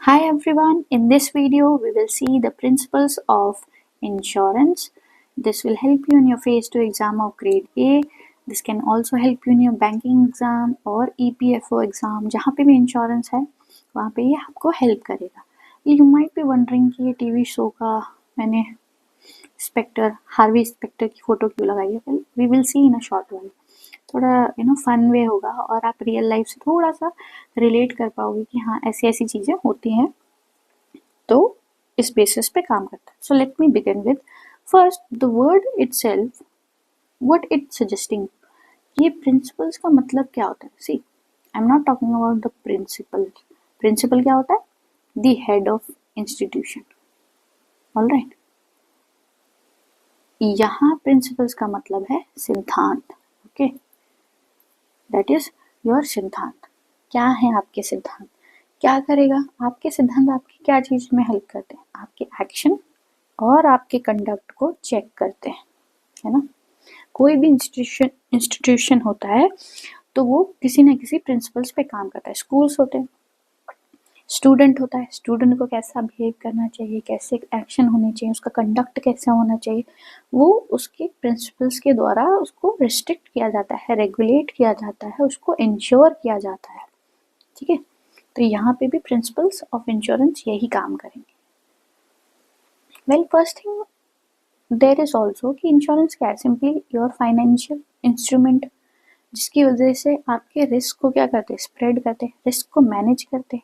Hi everyone, in this video we will see the principles of insurance. This will help you in your phase 2 exam of grade A. This can also help you in your banking exam और EPFO exam. जहाँ पे भी insurance है वहाँ पे ये आपको help करेगा. You might be wondering कि ये टीवी शो का मैंने स्पेक्टर हार्वी स्पेक्टर की फोटो क्यों लगाई है. Well, we will see in a short while. थोड़ा फन वे होगा और आप रियल लाइफ से थोड़ा सा रिलेट कर पाओगे कि हाँ ऐसी ऐसी चीज़ें होती हैं, तो इस बेसिस पे काम करता है. So let me begin with first the word itself, what it suggesting. ये प्रिंसिपल्स का मतलब क्या होता है. See I am not talking about the principal. Principal क्या होता है? The head of institution. Alright, यहाँ प्रिंसिपल्स का मतलब है सिद्धांत. ओके, दैट इज योर सिद्धांत. क्या है आपके सिद्धांत? क्या करेगा आपके सिद्धांत? आपकी क्या चीज में हेल्प करते हैं? आपके एक्शन और आपके कंडक्ट को चेक करते हैं, है ना. कोई भी इंस्टीट्यूशन होता है तो वो किसी न किसी प्रिंसिपल्स पे काम करता है. स्कूल्स होते हैं, स्टूडेंट होता है, स्टूडेंट को कैसा बिहेव करना चाहिए, कैसे एक्शन होने चाहिए, उसका कंडक्ट कैसा होना चाहिए, वो उसके प्रिंसिपल्स के द्वारा उसको रिस्ट्रिक्ट किया जाता है, रेगुलेट किया जाता है, उसको इंश्योर किया जाता है. ठीक है, तो यहाँ पे भी प्रिंसिपल्स ऑफ इंश्योरेंस यही काम करेंगे. Well, first thing there is also कि इंश्योरेंस क्या है? सिंपली योर फाइनेंशियल इंस्ट्रूमेंट, जिसकी वजह से आपके रिस्क को क्या करते हैं? स्प्रेड करते हैं, रिस्क को मैनेज करते हैं,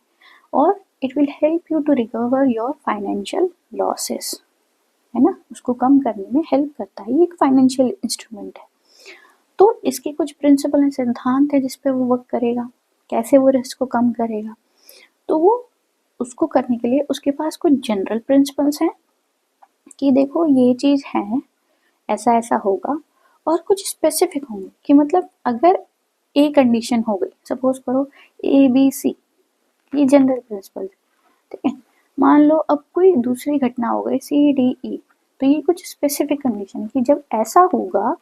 और it will help you to recover your financial losses, है ना. उसको कम करने में हेल्प करता है. ये एक फाइनेंशियल इंस्ट्रूमेंट है. तो इसके कुछ प्रिंसिपल हैं, सिद्धांत है जिसपे वो वर्क करेगा. कैसे वो रिस्क को कम करेगा? तो वो उसको करने के लिए उसके पास कुछ जनरल प्रिंसिपल्स हैं कि देखो ये चीज़ है, ऐसा ऐसा होगा, और कुछ स्पेसिफिक होंगे कि मतलब अगर ए कंडीशन हो गई, सपोज करो ABC, ये जनरल प्रिंसिपल. ठीक है, मान लो अब कोई दूसरी घटना हो गई CDE, तो ये कुछ स्पेसिफिक कंडीशन कि जब ऐसा होगा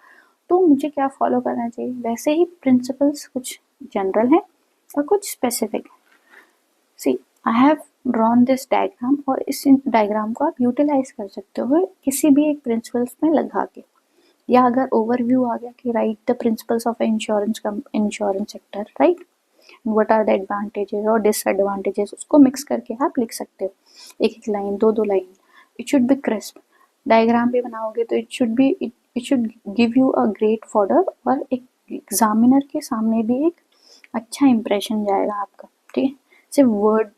तो मुझे क्या फॉलो करना चाहिए. वैसे ही प्रिंसिपल्स कुछ जनरल हैं और कुछ स्पेसिफिक है. See I have drawn this diagram, और इस डायग्राम को आप यूटिलाइज कर सकते हो किसी भी एक प्रिंसिपल्स में लगा के, या अगर ओवरव्यू आ गया कि right the principles of insurance sector, right, what are the advantages और डिसएडवांटेजेस, उसको मिक्स करके आप लिख सकते हो. एक एक लाइन, दो दो line. It should B crisp. Diagram भी बनाओगे तो it should give you a great fodder, और एक एग्जामिनर के सामने भी एक अच्छा इंप्रेशन जाएगा आपका. ठीक है, सिर्फ वर्ड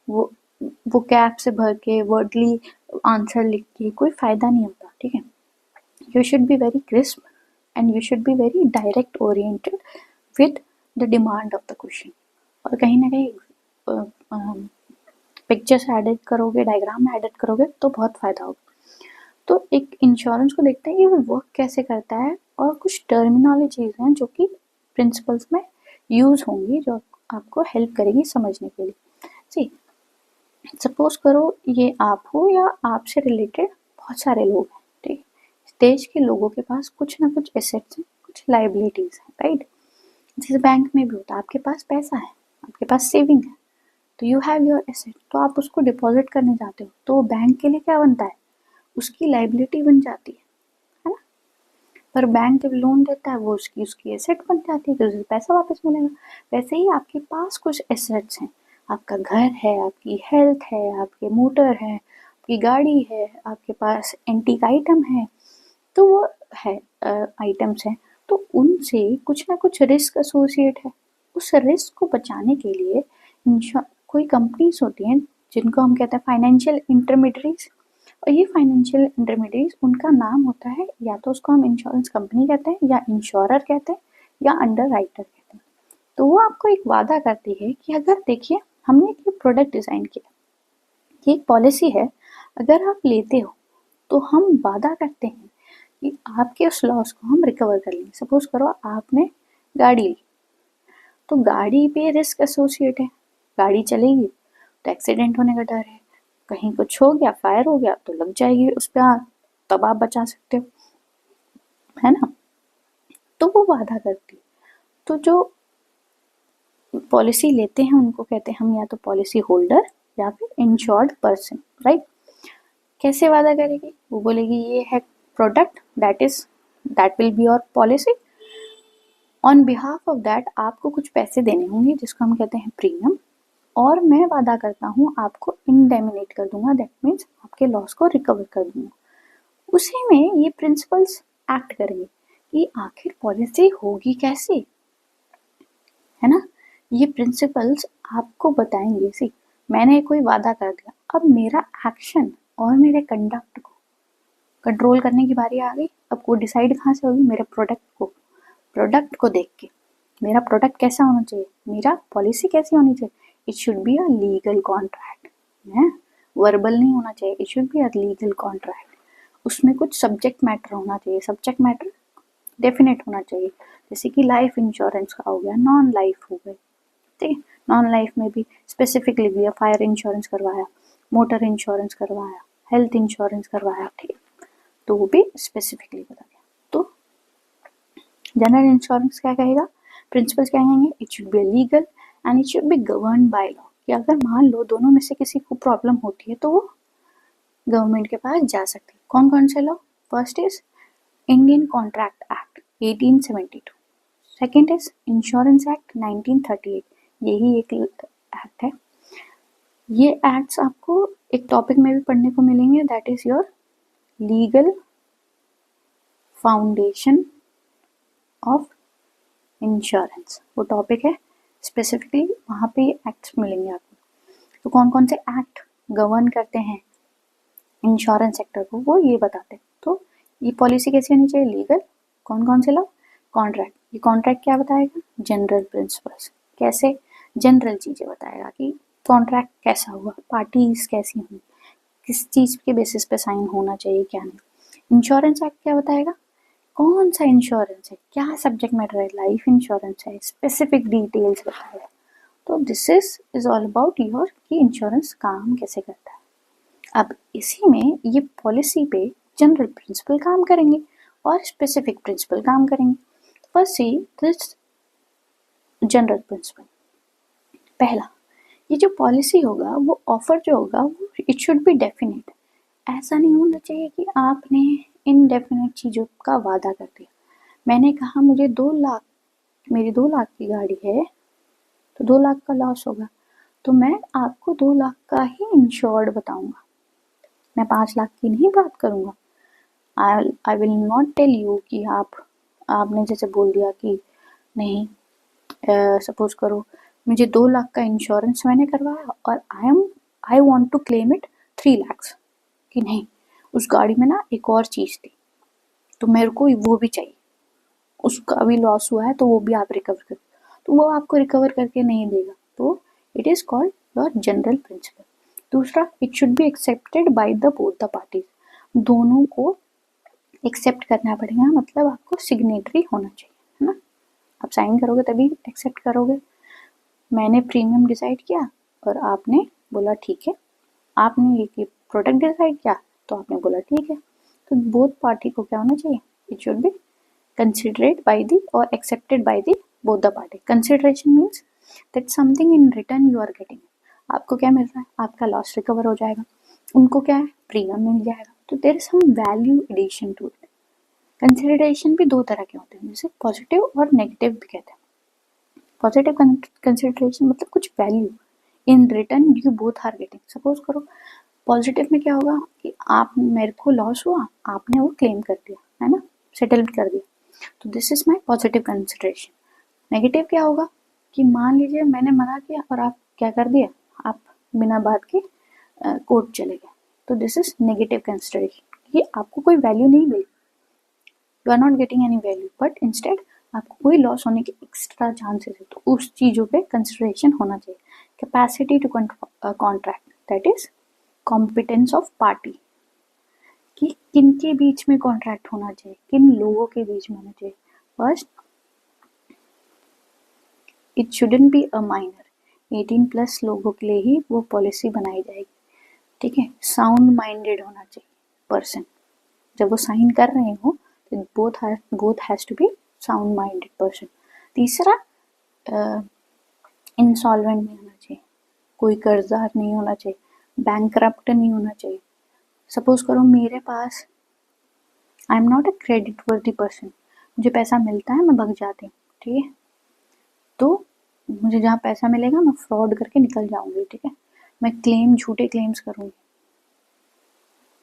वो कैप से भर के वर्डली आंसर लिख के कोई फायदा नहीं होता. ठीक है, you should be very crisp and you should be very direct oriented with the demand of the question. और कहीं ना कहीं पिक्चर्स एडिट करोगे, डायग्राम एडिट करोगे तो बहुत फ़ायदा होगा. तो एक इंश्योरेंस को देखते हैं कि वो वर्क कैसे करता है, और कुछ टर्मिनोलॉजीज हैं जो कि प्रिंसिपल्स में यूज़ होंगी, जो आपको हेल्प करेगी समझने के लिए. सी सपोज करो ये आप हो या आपसे रिलेटेड बहुत सारे लोग हैं. ठीक है, देश के लोगों के पास कुछ ना कुछ एसेट्स हैं, कुछ लाइबिलिटीज हैं, राइट. जैसे बैंक में भी होता है, आपके पास पैसा है, आपके पास सेविंग है, तो यू हैव योर एसेट, तो आप उसको डिपॉजिट करने जाते हो, तो बैंक के लिए क्या बनता है? उसकी लाइबिलिटी बन जाती है ना. पर बैंक जब लोन देता है वो उसकी एसेट बन जाती है, तो उसे पैसा वापस मिलेगा. वैसे ही आपके पास कुछ एसेट्स हैं, आपका घर है, आपकी हेल्थ है, आपके मोटर है, आपकी गाड़ी है, आपके पास एंटीक आइटम है, तो वो है आइटम्स हैं, तो उनसे कुछ ना कुछ रिस्क एसोसिएट है. उस रिस्क को बचाने के लिए कोई कंपनीज होती हैं जिनको हम कहते हैं फाइनेंशियल इंटरमीडियरीज, और ये फाइनेंशियल इंटरमीडियरीज उनका नाम होता है, या तो उसको हम इंश्योरेंस कंपनी कहते हैं, या इंश्योरर कहते हैं, या अंडर राइटर कहते हैं. तो वो आपको एक वादा करती है कि अगर देखिए हमने एक प्रोडक्ट डिज़ाइन किया, ये एक पॉलिसी है, अगर आप लेते हो तो हम वादा करते हैं कि आपके उस लॉस को हम रिकवर कर लेंगे. सपोज करो आपने गाड़ी ली, तो गाड़ी पे रिस्क एसोसिएट है, गाड़ी चलेगी तो एक्सीडेंट होने का डर है, कहीं कुछ हो गया, फायर हो गया तो लग जाएगी उस पर आग, तब आप बचा सकते हो, है ना. तो वो वादा करती है. तो जो पॉलिसी लेते हैं उनको कहते हैं हम या तो पॉलिसी होल्डर या फिर इंश्योर्ड पर्सन, राइट। कैसे वादा करेगी? वो बोलेगी ये है product, that will be your policy. On behalf of that आपको कुछ पैसे देने होंगे जिसको हम कहते हैं प्रीमियम, और मैं वादा करता हूँ आपको इंडेमिनेट कर दूंगा, दैट मीन्स आपके लॉस को रिकवर कर दूंगा। उसी में ये प्रिंसिपल्स एक्ट करेंगे कि आखिर पॉलिसी होगी कैसी, है ना। ये प्रिंसिपल्स आपको बताएंगे, सी मैंने कोई वादा कर दिया, अब मेरा एक्शन और मेरे कंडक्ट को कंट्रोल करने की बारी आ गई। अब वो डिसाइड कहाँ से होगी? मेरे प्रोडक्ट को देख के। मेरा प्रोडक्ट कैसा होना चाहिए, मेरा पॉलिसी कैसी होनी चाहिए? It should be a legal contract, है वर्बल नहीं होना चाहिए, it should be a legal contract. उसमें कुछ सब्जेक्ट मैटर होना चाहिए, सब्जेक्ट मैटर डेफिनेट होना चाहिए, जैसे कि लाइफ इंश्योरेंस का हो गया, नॉन लाइफ हो गए, ठीक है। नॉन लाइफ में भी स्पेसिफिकली भी फायर इंश्योरेंस करवाया, मोटर इंश्योरेंस करवाया, हेल्थ इंश्योरेंस करवाया, ठीक, तो वो भी स्पेसिफिकली बता दिया। तो जनरल इंश्योरेंस क्या कहेगा, प्रिंसिपल्स क्या कहेंगे, it should be legal and it should be govern by law, कि अगर मान लो दोनों में से किसी को प्रॉब्लम होती है तो वो गवर्नमेंट के पास जा सकती है। कौन कौन से law? First is Indian contract act 1872, second is insurance act 1938, यही एक एक्ट है। ये एक्ट्स आपको एक टॉपिक में भी पढ़ने को मिलेंगे, that is your legal foundation of insurance, वो टॉपिक है स्पेसिफिकली, वहाँ पे एक्ट्स मिलेंगे आपको। तो कौन कौन से एक्ट गवर्न करते हैं इंश्योरेंस सेक्टर को, वो ये बताते हैं। तो ये पॉलिसी कैसी होनी चाहिए? लीगल। कौन कौन से लॉ? कॉन्ट्रैक्ट। ये कॉन्ट्रैक्ट क्या बताएगा? जनरल प्रिंसिपल्स, कैसे जनरल चीज़ें बताएगा कि कॉन्ट्रैक्ट कैसा हुआ, पार्टीज कैसी होंगी, किस चीज़ के बेसिस पे साइन होना चाहिए, क्या नहीं। इंश्योरेंस एक्ट क्या बताएगा? कौन सा इंश्योरेंस है, क्या सब्जेक्ट मैटर है, लाइफ इंश्योरेंस है, स्पेसिफिक डिटेल्स बताएगा। तो this is all about your कि इंश्योरेंस काम कैसे करता है। अब इसी में ये पॉलिसी पे जनरल प्रिंसिपल काम करेंगे और स्पेसिफिक प्रिंसिपल काम करेंगे। First see this general principle. पहला, ये जो पॉलिसी होगा वो ऑफर जो होगा वो इट शुड बी डेफिनेट। ऐसा नहीं होना चाहिए कि आपने इनडेफिनेट चीज़ों का वादा कर दिया। मैंने कहा मुझे 2 लाख, मेरी 2 लाख की गाड़ी है तो 2 लाख का लॉस होगा, तो मैं आपको 2 लाख का ही इंश्योर्ड बताऊंगा, मैं 5 लाख की नहीं बात करूंगा। I will not tell you कि आपने जैसे बोल दिया कि नहीं, सपोज करो मुझे 2 लाख का इंश्योरेंस मैंने करवाया और I want to claim it 3 lakhs, कि नहीं उस गाड़ी में ना एक और चीज़ थी तो मेरे को वो भी चाहिए, उसका भी लॉस हुआ है तो वो भी आप रिकवर करो, तो वो आपको रिकवर करके नहीं देगा, तो it is called your general principle. दूसरा, it should be accepted by the both the parties, दोनों को एक्सेप्ट करना पड़ेगा, मतलब आपको सिग्नेटरी होना चाहिए, है ना। आप साइन करोगे तभी एक्सेप्ट करोगे। मैंने प्रीमियम डिसाइड किया और आपने बोला ठीक है, आपने ये प्रोडक्ट डिसाइड किया तो आपने बोला ठीक है, तो बोथ पार्टी को क्या होना चाहिए? It should B considered by the or accepted by the both the party. Consideration means that something in return you are getting. आपको क्या मिल रहा है? आपका लॉस रिकवर हो जाएगा, उनको क्या है? प्रीमियम मिल जाएगा, तो there is some value addition to it. Consideration भी 2 तरह के होते हैं, जैसे पॉजिटिव और नेगेटिव भी कहते हैं। पॉजिटिव कंसिडरेशन मतलब कुछ value in return you both are getting. Suppose करो पॉजिटिव में क्या होगा कि आप, मेरे को लॉस हुआ, आपने वो क्लेम कर दिया, है ना, सेटल कर दिया, तो this is my positive consideration. Negative क्या होगा कि मान लीजिए मैंने मना किया और आप क्या कर दिया, आप बिना बात के कोर्ट चले गए, तो दिस इज नेगेटिव कंसिडरेशन कि आपको कोई वैल्यू नहीं मिली, you are not getting any value, but instead आपको कोई लॉस होने के एक्स्ट्रा चांसेस है, तो उस चीज़ों पे कंसिडरेशन होना चाहिए। Capacity to contract, that is competence of party, कि किन के बीच में कॉन्ट्रैक्ट होना चाहिए, किन लोगों के बीच में होना चाहिए। First, it shouldn't be a minor, 18+ लोगों के लिए ही वो पॉलिसी बनाई जाएगी, ठीक है। साउंड माइंडेड होना चाहिए पर्सन, जब वो साइन कर रहे हो तो both has to be sound minded person. तीसरा, इंसॉल्वेंट नहीं होना चाहिए, कोई कर्जदार नहीं होना चाहिए, बैंकरप्ट नहीं होना चाहिए। सपोज करो मेरे पास, I am not a credit worthy person, मुझे पैसा मिलता है मैं भग जाती हूँ, ठीक है, तो मुझे जहाँ पैसा मिलेगा मैं फ्रॉड करके निकल जाऊंगी, ठीक है, मैं झूठे क्लेम्स करूंगी।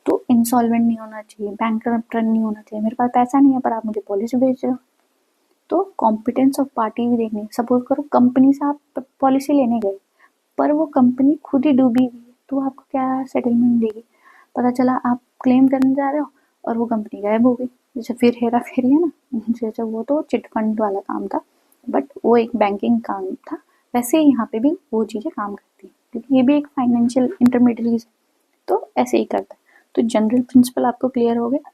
तो इंसॉल्वेंट नहीं होना चाहिए, बैंकरप्ट नहीं होना चाहिए, मेरे पास पैसा नहीं है पर आप मुझे पॉलिसी भेज रहे हो, तो कॉम्पिटेंस ऑफ पार्टी भी देखनी है। सपोज करो कंपनी से आप पॉलिसी लेने गए पर वो कंपनी खुद ही डूबी हुई है, तो आपको क्या सेटलमेंट देगी? पता चला आप क्लेम करने जा रहे हो और वो कंपनी गायब हो गई। जैसे फिर हेरा फेरी है ना, जैसे वो तो चिट फंड वाला काम था, बट वो एक बैंकिंग काम था, वैसे ही यहाँ पे भी वो चीज़ें काम करती हैं, क्योंकि ये भी एक फाइनेंशियल इंटरमीडियरी, तो ऐसे ही करता है। तो जनरल प्रिंसिपल आपको क्लियर हो गया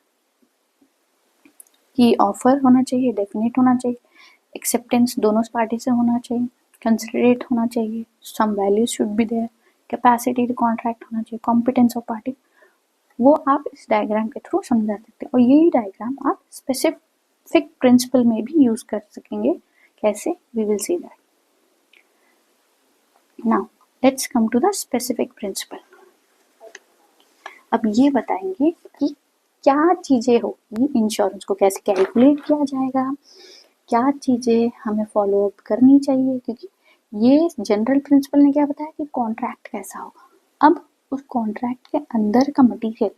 कि ऑफर होना चाहिए, डेफिनेट होना चाहिए, एक्सेप्टेंस दोनों पार्टी से होना चाहिए, कंसिडरेट होना चाहिए, some values should be there, capacity to contract होना चाहिए, कॉम्पिटेंस ऑफ पार्टी। वो आप इस डायग्राम के थ्रू समझा सकते हैं, और यही डायग्राम आप स्पेसिफिक प्रिंसिपल में भी यूज कर सकेंगे। कैसे? We will see that. Now let's come to the specific principle. अब ये बताएंगे कि क्या चीजें होगी, इंश्योरेंस को कैसे कैलकुलेट किया जाएगा, क्या चीजें हमें फॉलो अप करनी चाहिए, क्योंकि ये जनरल प्रिंसिपल ने क्या बताया कि कॉन्ट्रैक्ट कैसा होगा। अब उस कॉन्ट्रैक्ट के अंदर का मटीरियल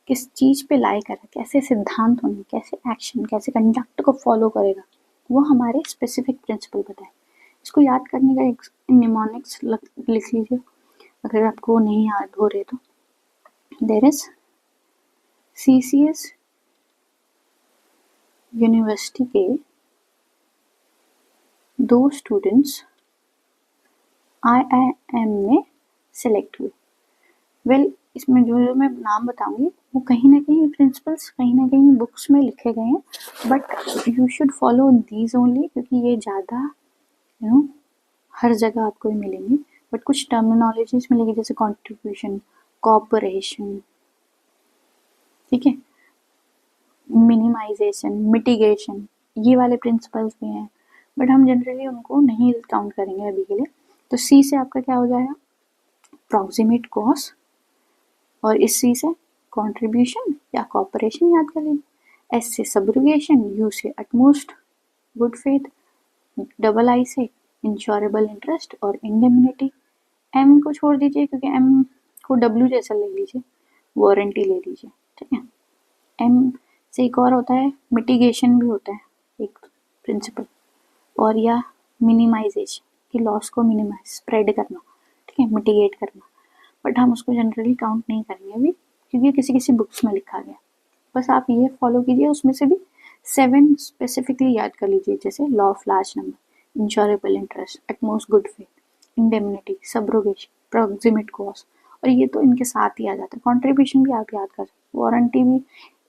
किस चीज पे लाई करेगा, कैसे सिद्धांत होंगे, कैसे एक्शन, कैसे कंडक्ट को फॉलो करेगा, वो हमारे स्पेसिफिक प्रिंसिपल बताए। इसको याद करने का एक निमोनिक्स लिख लीजिए अगर आपको नहीं याद हो रहे तो। देयर इज CCS यूनिवर्सिटी के 2 स्टूडेंट्स IIM में सेलेक्ट हुए। वेल इसमें जो मैं नाम बताऊंगी वो कहीं ना कहीं प्रिंसिपल्स कहीं ना कहीं बुक्स में लिखे गए हैं, but you should follow these only, क्योंकि ये ज़्यादा हर जगह आपको ही मिलेंगे, बट कुछ टर्मिनोलॉजीज मिलेगी जैसे कॉन्ट्रीब्यूशन, कॉपरेशन, ठीक है, मिनिमाइजेशन, मिटिगेशन, ये वाले प्रिंसिपल्स भी हैं, बट हम जनरली उनको नहीं काउंट करेंगे अभी के लिए। तो C से आपका क्या हो जाएगा? प्रॉक्सिमेट कॉस्ट, और इस C से कंट्रीब्यूशन या कॉपरेशन याद कर लीजिए, S से सब्रुगेशन, U से अटमोस्ट गुड फेथ, I से इंश्योरेबल इंटरेस्ट और इंडेमनिटी, M को छोड़ दीजिए क्योंकि M को W जैसा ले लीजिए, वारंटी ले लीजिए, ठीक है। M से एक और होता है मिटिगेशन भी होता है एक प्रिंसिपल, और या मिनिमाइजेशन कि लॉस को मिनिमाइज स्प्रेड करना, ठीक है, मिटिगेट करना, बट हम उसको जनरली काउंट नहीं करेंगे अभी क्योंकि किसी किसी बुक्स में लिखा गया। बस आप ये फॉलो कीजिए, उसमें से भी 7 स्पेसिफिकली याद कर लीजिए, जैसे law of large number, insurable interest, utmost good faith, indemnity, subrogation, proximate cost, और ये तो इनके साथ ही आ जाता है। कॉन्ट्रीब्यूशन भी आप याद कर, वारंटी भी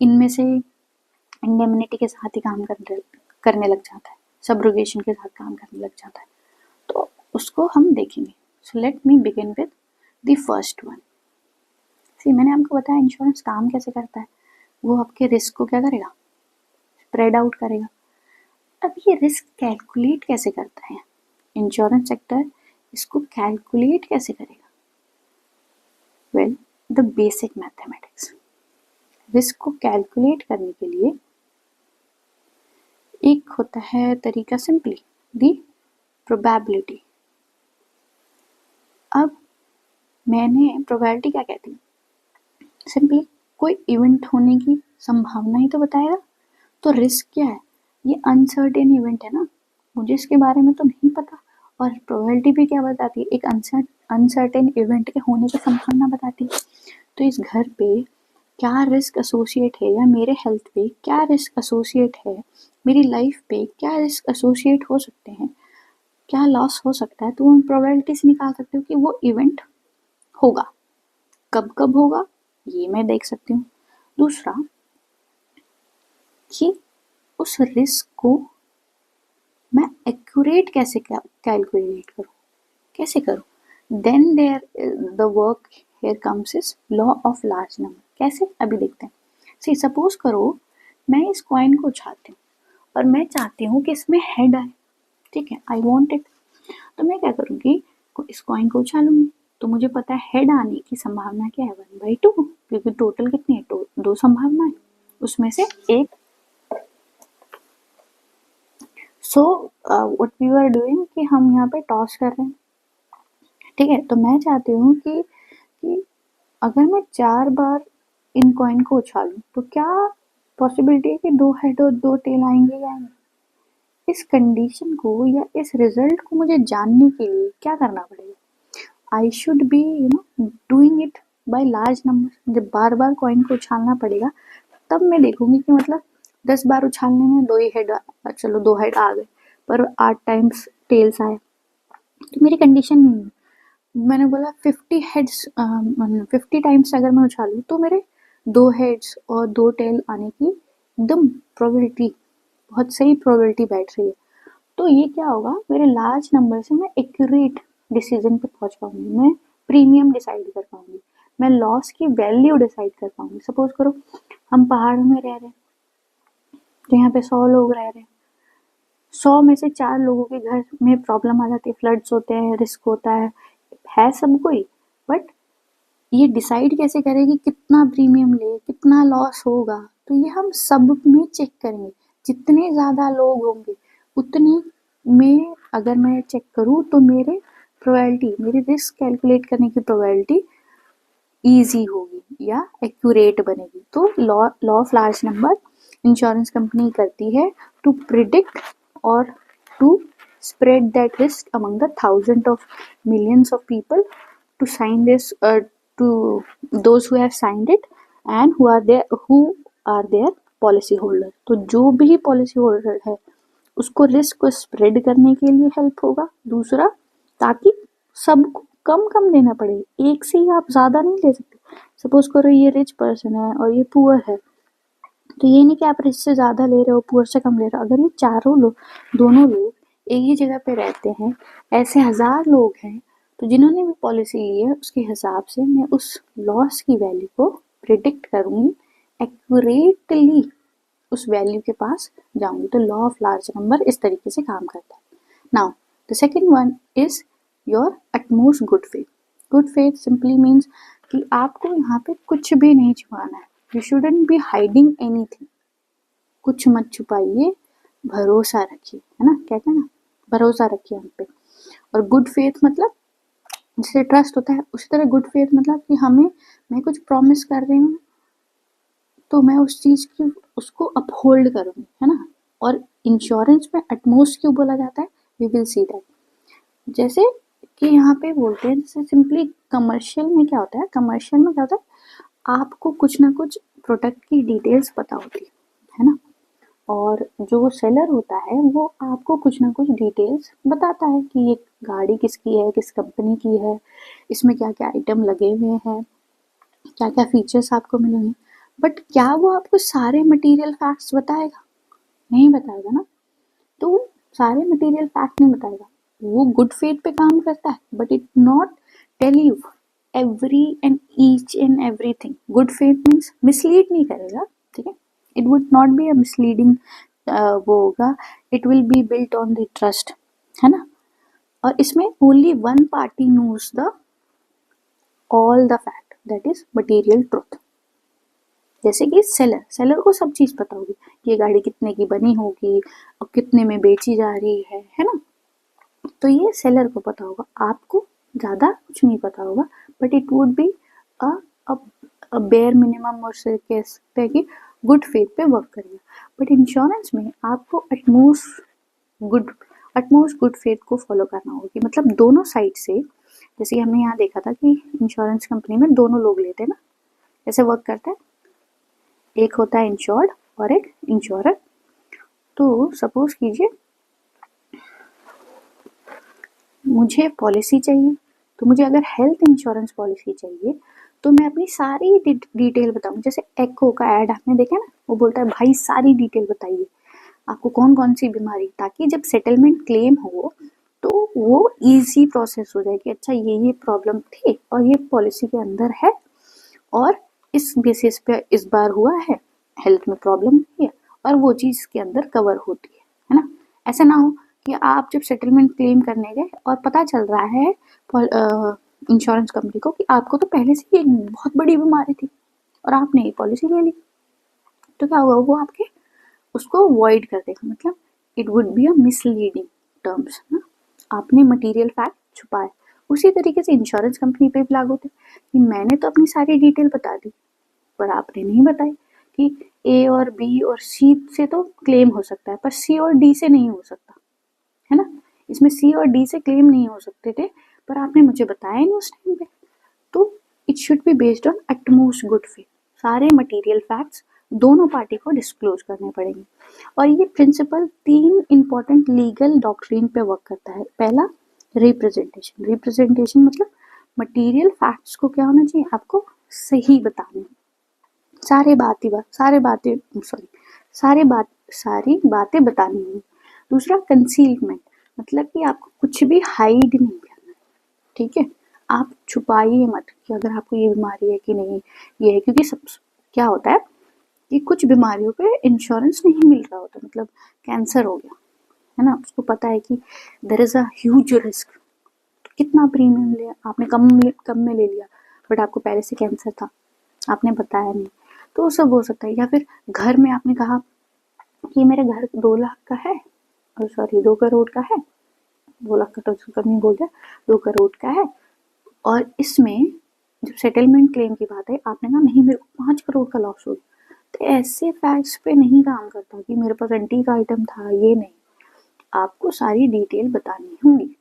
इनमें से इंडेमनिटी के साथ ही काम करने लग जाता है, सब्रोगेशन के साथ काम करने लग जाता है, तो उसको हम देखेंगे। सो let me begin with the first one. मैंने आपको बताया इंश्योरेंस काम कैसे करता है, वो आपके रिस्क को क्या करेगा? स्प्रेड आउट करेगा। अब ये रिस्क कैलकुलेट कैसे करता है इंश्योरेंस सेक्टर, इसको कैलकुलेट कैसे करेगा? Well, the basic mathematics. Risk को कैलकुलेट करने के लिए एक होता है तरीका, सिंपली द प्रोबेबिलिटी। अब मैंने प्रोबेबिलिटी क्या कहती हूँ? सिंपली कोई इवेंट होने की संभावना ही तो बताएगा। तो रिस्क क्या है? ये अनसर्टेन इवेंट है ना, मुझे इसके बारे में तो नहीं पता, और प्रोबेबिलिटी भी क्या बताती है? एक अनसर्टेन इवेंट के होने की संभावना बताती है। तो इस घर पे क्या रिस्क एसोसिएट है, या मेरे हेल्थ पे क्या रिस्क एसोसिएट है, मेरी लाइफ पे क्या रिस्क एसोसिएट हो सकते हैं, क्या लॉस हो सकता है, तो हम प्रोबेबिलिटी से निकाल सकते हो कि वो इवेंट होगा। कब कब होगा ये मैं देख सकती हूँ। दूसरा कि उस रिस्क को मैं एक्यूरेट कैसे कैलकुलेट करूँ, कैसे करूँ? Then there the work here comes is law of large number. कैसे? अभी देखते हैं। सी सपोज करो मैं इस कॉइन को उछालती हूँ और मैं चाहती हूँ कि इसमें हेड आए, ठीक है, आई वॉन्ट इट। तो मैं क्या करूँगी, इस कॉइन को उछालूंगी तो मुझे पता है हेड आने की संभावना क्या है 1/2, क्योंकि टोटल कितनी है, दो संभावना है, उसमें से एक। So what we are doing कि हम यहाँ पे टॉस कर रहे हैं, ठीक है। तो मैं चाहती हूँ कि अगर मैं 4 बार इन कॉइन को उछालूं तो क्या पॉसिबिलिटी है कि 2 हेड और 2 टेल आएंगे या नहीं। इस कंडीशन को या इस रिजल्ट को मुझे जानने के लिए क्या करना पड़ेगा, I should be doing it by large number. मुझे बार बार कॉइन को उछालना पड़ेगा, तब मैं देखूंगी कि मतलब 10 बार उछालने में 2 ही हेड, चलो 2 हेड आ गए, पर 8 टाइम्स टेल्स आए, तो मेरी कंडीशन नहीं है। मैंने बोला 50 हेड्स 50 टाइम्स अगर मैं उछालूं तो मेरे 2 हेड्स और 2 टेल आने की एकदम प्रोबेबिलिटी, बहुत सही प्रोबेबिलिटी बैठ रही है। तो ये क्या होगा, मेरे लार्ज नंबर से मैं एक्यूरेट डिसीजन पे पहुंच पाऊंगी, मैं प्रीमियम डिसाइड कर पाऊंगी, मैं लॉस की वैल्यू डिसाइड कर पाऊंगी। सपोज करो हम पहाड़ में रह रहे हैं, तो यहाँ पे 100 लोग रह रहे हैं, 100 में से 4 लोगों के घर में प्रॉब्लम आ जाती है, फ्लड्स होते हैं, रिस्क होता है सबको ही, बट ये डिसाइड कैसे करें कि कितना प्रीमियम ले, कितना लॉस होगा, तो ये हम सब में चेक करेंगे। जितने ज़्यादा लोग होंगे उतने में अगर मैं चेक करूँ तो मेरे प्रोबेबिलिटी, मेरी रिस्क कैलकुलेट करने की प्रोबेबिलिटी ईजी होगी या एक्यूरेट बनेगी। तो law of large number insurance company करती है टू प्रिडिक्ट और to spread that risk among the thousands of millions of people to sign this to those who have signed it and who are their policy holder। तो जो भी policy holder है उसको risk को spread करने के लिए हेल्प होगा। दूसरा, ताकि सबको कम कम देना पड़े, एक से ही आप ज़्यादा नहीं ले सकते। सपोज करो ये रिच पर्सन है और ये पुअर है, तो ये नहीं कि आप रिच से ज़्यादा ले रहे हो पुअर से कम ले रहे हो। अगर ये चारों लोग, दोनों लोग एक ही जगह पे रहते हैं, ऐसे 1000 लोग हैं, तो जिन्होंने भी पॉलिसी ली है उसके हिसाब से मैं उस लॉस की वैल्यू को प्रिडिक्ट करूँगी, एक्यूरेटली उस वैल्यू के पास जाऊंगी। तो लॉ ऑफ लार्ज नंबर इस तरीके से काम करता है। Now the second one is your utmost good faith. Good faith simply means कि आपको यहाँ पे कुछ भी नहीं छुपाना है, you shouldn't be hiding anything. कुछ मत छुपाइए, भरोसा रखिए, है ना, कहते हैं ना भरोसा रखिए हम पे। और गुड फेथ मतलब जिसे ट्रस्ट होता है, उसी तरह गुड फेथ मतलब कि मैं कुछ प्रॉमिस कर रही हूँ तो मैं उस चीज़ की उसको अपहोल्ड करूँगी, है ना। और इंश्योरेंस में अटमोस्ट क्यों बोला जाता है, वी विल सी दैट। जैसे कि यहाँ पे बोलते हैं, जैसे सिंपली कमर्शियल में क्या होता है, कमर्शियल में क्या होता है, आपको कुछ ना कुछ प्रोडक्ट की डिटेल्स पता होती है ना, और जो सेलर होता है वो आपको कुछ ना कुछ डिटेल्स बताता है कि ये गाड़ी किसकी है, किस कंपनी की है, इसमें क्या क्या आइटम लगे हुए हैं, क्या क्या फीचर्स आपको मिलेंगे। बट क्या वो आपको सारे मटेरियल फैक्ट्स बताएगा, नहीं बताएगा ना। तो सारे मटेरियल फैक्ट नहीं बताएगा, वो गुड फेथ पे काम करता है, but it not tell you every and each and everything. Good faith means mislead नहीं करेगा, ठीक है, it would not be a misleading, वो होगा, it will be built on the trust, है ना। और इसमें only one party knows the all the fact, that is material truth. जैसे कि सेलर को सब चीज़ पता होगी कि ये गाड़ी कितने की बनी होगी और कितने में बेची जा रही है ना। तो ये सेलर को पता होगा, आपको ज़्यादा कुछ नहीं पता होगा, but it would be a bare minimum, और से कह सकते हैं कि गुड फेथ पे वर्क करेगा। बट इंश्योरेंस में आपको अटमोस्ट गुड फेथ को फॉलो करना होगा, कि मतलब दोनों साइड से, जैसे हमने यहाँ देखा था कि इंश्योरेंस कंपनी में दोनों लोग लेते हैं ना, ऐसे वर्क करता है, एक होता है इंश्योर्ड और एक इंश्योरर। तो सपोज कीजिए मुझे पॉलिसी चाहिए, तो मुझे अगर हेल्थ इंश्योरेंस पॉलिसी चाहिए तो मैं अपनी सारी डिटेल बताऊँ। जैसे एको का ऐड आपने देखा ना, वो बोलता है भाई सारी डिटेल बताइए आपको कौन कौन सी बीमारी, ताकि जब सेटलमेंट क्लेम हो तो वो इजी प्रोसेस हो जाए कि अच्छा ये प्रॉब्लम थी और ये पॉलिसी के अंदर है, और इस बेसिस पे इस बार हुआ है, हेल्थ में प्रॉब्लम हुई है, और वो चीज़ के अंदर कवर होती है ना। ऐसा ना हो कि आप जब सेटलमेंट क्लेम करने गए और पता चल रहा है इंश्योरेंस कंपनी को कि आपको तो पहले से ही एक बहुत बड़ी बीमारी थी और आपने ये पॉलिसी ले ली, तो क्या होगा, वो आपके उसको अवॉइड कर देगा। मतलब it would be a misleading terms ना, आपने मटेरियल फैक्ट छुपाए। उसी तरीके से इंश्योरेंस कंपनी पे भी लागू होते कि मैंने तो अपनी सारी डिटेल बता दी पर आपने नहीं बताई कि ए और बी और सी से तो क्लेम हो सकता है पर सी और डी से नहीं हो सकता है ना, इसमें सी और डी से क्लेम नहीं हो सकते थे पर आपने मुझे बताया नहीं उस टाइम पे। तो it should be based on utmost good faith, सारे मटेरियल फैक्ट्स दोनों पार्टी को डिस्क्लोज करने पड़ेंगे। और ये प्रिंसिपल 3 इंपॉर्टेंट लीगल डॉक्ट्रिन पे वर्क करता है। पहला रिप्रेजेंटेशन, रिप्रेजेंटेशन मतलब मटेरियल फैक्ट्स को क्या होना चाहिए, आपको सही बताने, सारी बातें बतानी होंगी। दूसरा कंसीलमेंट, मतलब कि आपको कुछ भी हाइड नहीं करना, ठीक है, आप छुपाइए मत कि अगर आपको ये बीमारी है कि नहीं ये है, क्योंकि सब क्या होता है कि कुछ बीमारियों पे इंश्योरेंस नहीं मिल रहा होता, मतलब कैंसर हो गया है ना, उसको पता है कि there is a huge risk, तो कितना प्रीमियम लिया आपने, कम में ले लिया बट आपको पहले से कैंसर था आपने बताया नहीं, तो सब हो सकता है। या फिर घर में आपने कहा कि मेरे घर 2 लाख का है, और सॉरी 2 करोड़ का है, 2 लाख का तो कम ही बोल दिया, 2 करोड़ का है, और इसमें जब सेटलमेंट क्लेम की बात है आपने कहा नहीं मेरे को 5 करोड़ का लॉस हो गया, तो ऐसे फैक्ट्स पे नहीं काम करता कि मेरे पास एंटीक आइटम था, ये नहीं, आपको सारी डिटेल बतानी होंगी।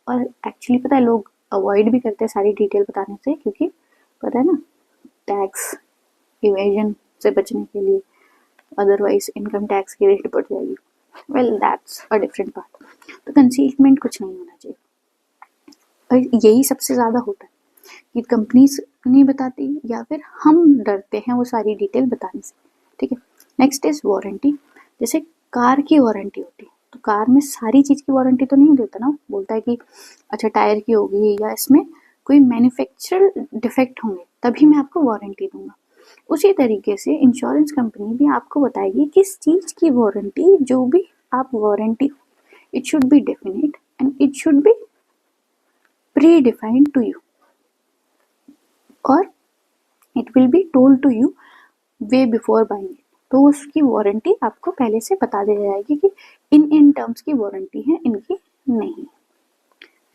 और एक्चुअली पता है लोग अवॉइड भी करते हैं सारी डिटेल बताने से, क्योंकि पता है ना टैक्स इवेजन से बचने के लिए, अदरवाइज इनकम टैक्स की रेट बढ़ जाएगी। Well that's a different part. तो कंसीलमेंट कुछ नहीं होना चाहिए, और यही सबसे ज़्यादा होता है कि कंपनीज नहीं बताती या फिर हम डरते हैं वो सारी डिटेल बताने से, ठीक है। नेक्स्ट इज वारंटी, जैसे कार की वारंटी होती है, तो कार में सारी चीज़ की वारंटी तो नहीं देता ना, बोलता है कि अच्छा टायर की होगी या इसमें कोई मैन्युफैक्चरर डिफेक्ट होंगे तभी मैं आपको वारंटी दूंगा। उसी तरीके से इंश्योरेंस कंपनी भी आपको बताएगी किस चीज़ की वारंटी, जो भी आप warranty, it should be definite and it should be predefined to you, और it will be told to you way before buying it. तो उसकी वारंटी आपको पहले से बता दी जाएगी कि इन टर्म्स की वारंटी है, इनकी नहीं।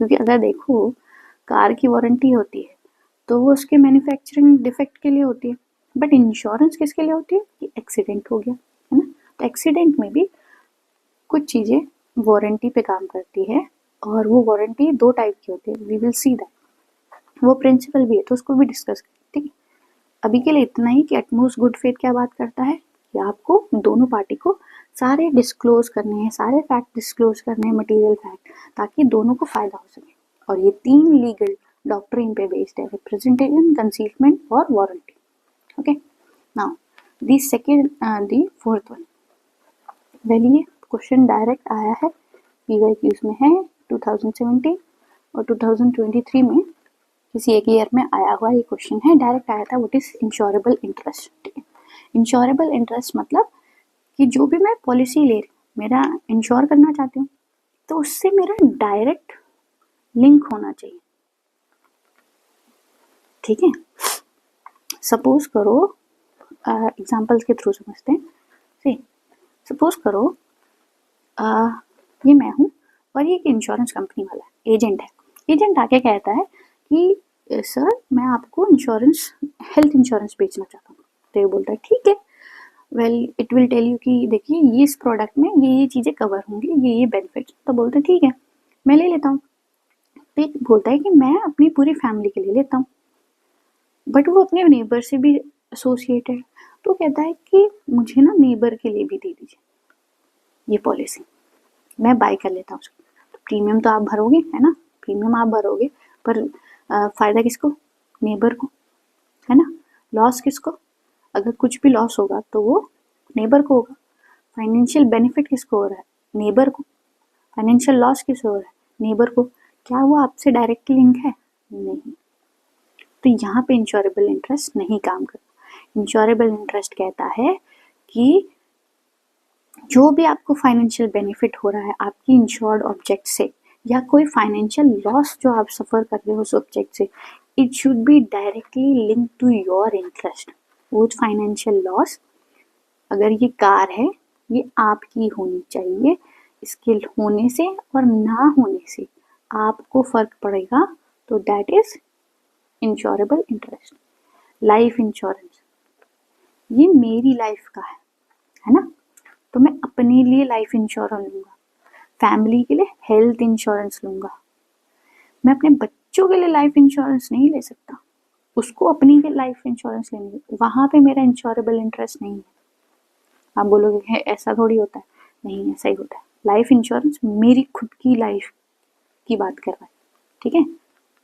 क्योंकि अगर देखो कार की वारंटी होती है तो वो उसके मैन्युफैक्चरिंग डिफेक्ट के लिए होती है, बट इंश्योरेंस किसके लिए होती है कि एक्सीडेंट हो गया है ना, तो एक्सीडेंट में भी कुछ चीज़ें वारंटी पे काम करती है, और वो वारंटी 2 टाइप की होती है, वी विल सी दैट। वो प्रिंसिपल भी है तो उसको भी डिस्कस करें, ठीक है। अभी के लिए इतना ही कि एटमोस्ट गुड फेथ क्या बात करता है कि आपको दोनों पार्टी को सारे डिस्क्लोज करने हैं, सारे फैक्ट डिस्क्लोज करने हैं, मटेरियल फैक्ट, ताकि दोनों को फायदा हो सके। और ये 3 लीगल डॉक्ट्रिन पे बेस्ड है, रिप्रेजेंटेशन, कंसीलमेंट और warranty. Okay, now the fourth one, well ये क्वेश्चन डायरेक्ट आया है पीवाईक्यूज में है 2017 और 2023 में, किसी एक ईयर में आया हुआ ये क्वेश्चन है, डायरेक्ट आया था। व्हाट इज इंश्योरेबल इंटरेस्ट, ठीक है। इंश्योरेबल इंटरेस्ट मतलब कि जो भी मैं पॉलिसी ले रही हूँ, मेरा इंश्योर करना चाहती हूँ, तो उससे मेरा डायरेक्ट लिंक होना चाहिए, ठीक है। सपोज करो, एग्जाम्पल्स के थ्रू समझते हैं। सपोज करो ये मैं हूँ और ये एक इंश्योरेंस कंपनी वाला है, एजेंट है। एजेंट आके कहता है कि सर मैं आपको इंश्योरेंस, हेल्थ इंश्योरेंस बेचना चाहता हूँ, तो ये बोलता है ठीक है, well it will tell you कि देखिए ये इस प्रोडक्ट में ये चीज़ें कवर होंगी, ये बेनिफिट्स, तो बोलते हैं ठीक है मैं ले लेता हूँ। तो एक बोलता है कि मैं अपनी पूरी फैमिली के लिए लेता हूँ, बट वो अपने नेबर से भी एसोसिएटेड, तो कहता है कि मुझे ना नेबर के लिए भी दे दीजिए ये पॉलिसी, मैं बाय कर लेता हूँ उसको। तो प्रीमियम तो आप भरोगे है ना, प्रीमियम आप भरोगे, पर फ़ायदा किसको, नेबर को, है ना। लॉस किसको, अगर कुछ भी लॉस होगा तो वो नेबर को होगा। फाइनेंशियल बेनिफिट किसको हो रहा है, नेबर को। फाइनेंशियल लॉस किसको हो रहा है, नेबर को। क्या वो आपसे डायरेक्ट लिंक है, नहीं। तो यहाँ पे इंश्योरेबल इंटरेस्ट नहीं काम करता। इंश्योरेबल इंटरेस्ट कहता है कि जो भी आपको फाइनेंशियल बेनिफिट हो रहा है आपकी इंश्योर्ड ऑब्जेक्ट से, या कोई फाइनेंशियल लॉस जो आप सफ़र कर रहे हो उस ऑब्जेक्ट से, it should be directly link to your interest. वो फाइनेंशियल लॉस, अगर ये कार है, ये आपकी होनी चाहिए। इसके होने से और ना होने से आपको फ़र्क पड़ेगा, तो that is insurable interest. Life insurance, ये मेरी लाइफ का है ना, तो मैं अपने लिए लाइफ इंश्योरेंस लूँगा, फैमिली के लिए हेल्थ इंश्योरेंस लूँगा। मैं अपने बच्चों के लिए लाइफ इंश्योरेंस नहीं ले सकता, उसको अपनी लाइफ इंश्योरेंस लेनी है, वहाँ पे मेरा इंश्योरेबल इंटरेस्ट नहीं है। आप बोलोगे है ऐसा थोड़ी होता है, नहीं ऐसा ही होता है। लाइफ इंश्योरेंस मेरी खुद की लाइफ की बात कर रहा है, ठीक है।